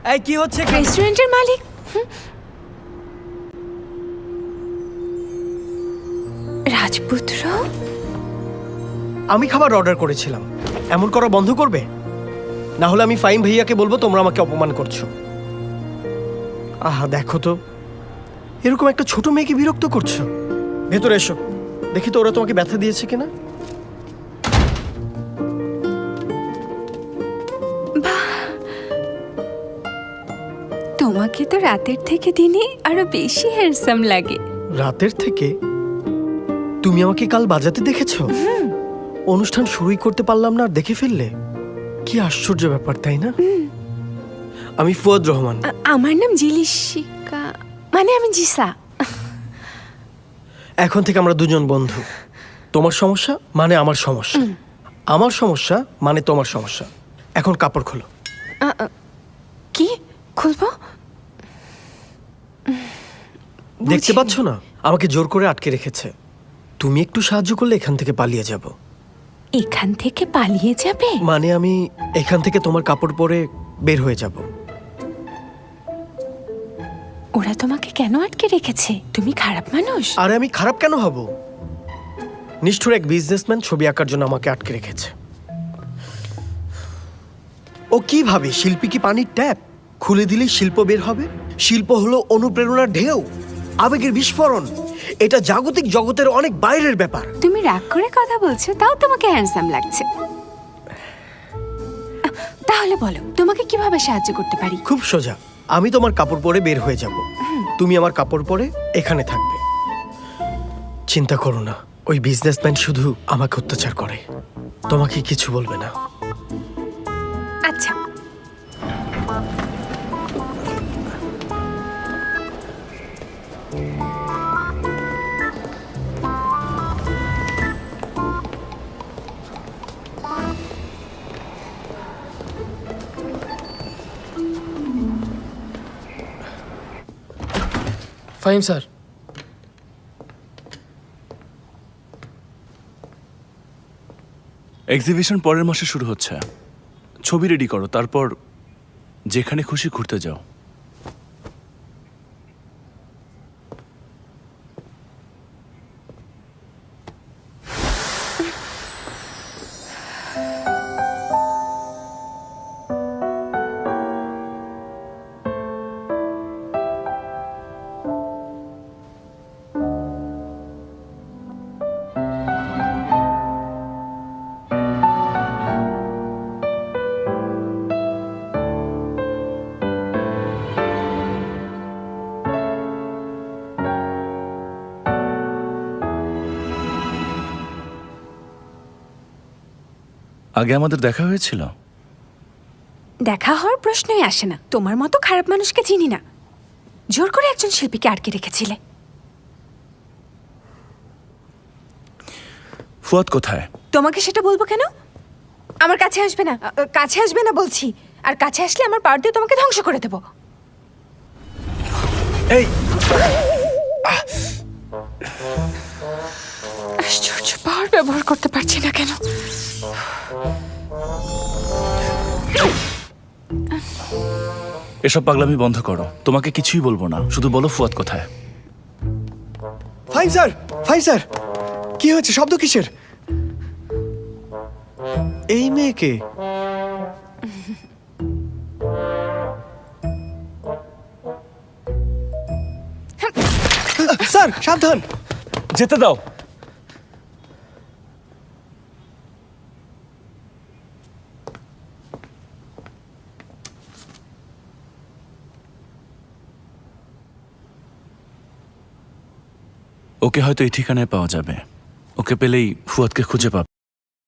এই কি হচ্ছে এখানে? রেস্টুরেন্টের মালিক। রাজপুত্র, আমি খাবার অর্ডার করেছিলাম, এমন করা বন্ধ করবে? না হলে আমি ফাইম ভাইয়াকে বলবো তোমরা আমাকে অপমান করছো। আহা দেখো তো, এরকম একটা ছোট মেয়েকে বিরক্ত করছো। ভেতরে এসো, দেখি তো ওরা তোমাকে ব্যথা দিয়েছে কিনা। তোমাকে তো রাতের থেকে দিনে আরো বেশি হ্যান্ডসাম লাগে। রাতের থেকে? তুমি আমাকে কাল বাজাতে দেখেছো? অনুষ্ঠান শুরুই করতে পারলাম না আর দেখে ফেললে? কি আশ্চর্য ব্যাপার, তাই না? আমি ফুয়াদ রহমান। আমার নাম জিলিশিকা, মানে আমি জিসা। এখন থেকে আমরা দুজন বন্ধু। তোমার সমস্যা মানে আমার সমস্যা, আমার সমস্যা মানে তোমার সমস্যা। এখন কাপড় খোলো। কি খুলবো? দেখতে পাচ্ছ না আমাকে জোর করে আটকে রেখেছে। তুমি একটু সাহায্য করলে এখান থেকে পালিয়ে যাব। এখান থেকে পালিয়ে যাবে? মানে আমি এখান থেকে তোমার কাপড় পরে বের হয়ে যাব। ওরা তোমাকে কেন আটকে রেখেছে? তুমি খারাপ মানুষ? আরে আমি খারাপ কেন হব? নিষ্ঠুর এক বিজনেসম্যান ছবি আঁকার জন্য আমাকে আটকে রেখেছে। ও কি ভাবে শিল্পী কি পানির ট্যাপ? খুলে দিলেই শিল্প বের হবে? শিল্প হলো অনুপ্রেরণার ঢেউ, আবেগের বিস্ফোরণ। এটা জাগতিক জগতের অনেক বাইরের ব্যাপার। তুমি রাগ করে কথা বলছো, তাও তোমাকে হ্যান্ডসাম লাগছে। তাহলে বলো, তোমাকে কিভাবে সাহায্য করতে পারি? খুব সোজা, আমি তোমার কাপড় পরে বের হয়ে যাব, তুমি আমার কাপড় পরে এখানে থাকবে। চিন্তা করো না, ওই বিজনেসম্যান শুধু আমাকে অত্যাচার করে, তোমাকে কিছু বলবে না। আচ্ছা, ফাহিম স্যার, এক্সিবিশন পরের মাসে শুরু হচ্ছে। ছবি রেডি করো, তারপর যেখানে খুশি ঘুরতে যাও। আগে আমাদের দেখা হয়েছিল? দেখা হওয়ার প্রশ্নই আসে না। তোমার মতো খারাপ মানুষকে চিনি না। জোর করে একজন শিল্পীকে আটকে রেখেছিলে। ফুয়াদ কোথায়? তোমাকে সেটা বলবো কেন? আমার কাছে আসবে না, কাছে আসবে না বলছি। আর কাছে আসলে আমার পাওয়ার দিয়ে তোমাকে ধ্বংস করে দেবো। এই আশ্চর্য, পাওয়ার ব্যবহার করতে পারছি না কেন? এসব পাগলামি বন্ধ করো। তোমাকে কিছুই বলবো না, শুধু বলো ফুয়াদ কোথায়। ফাইম স্যার, ফাইম স্যার, কি হয়েছে? শব্দ কিসের? এই মেয়েকে স্যার সাবধান। যেতে দাও। ওকে হয়তো এই ঠিকানায় পাওয়া যাবে। ওকে পেলেই ফুয়াদকে খুঁজে পাবে।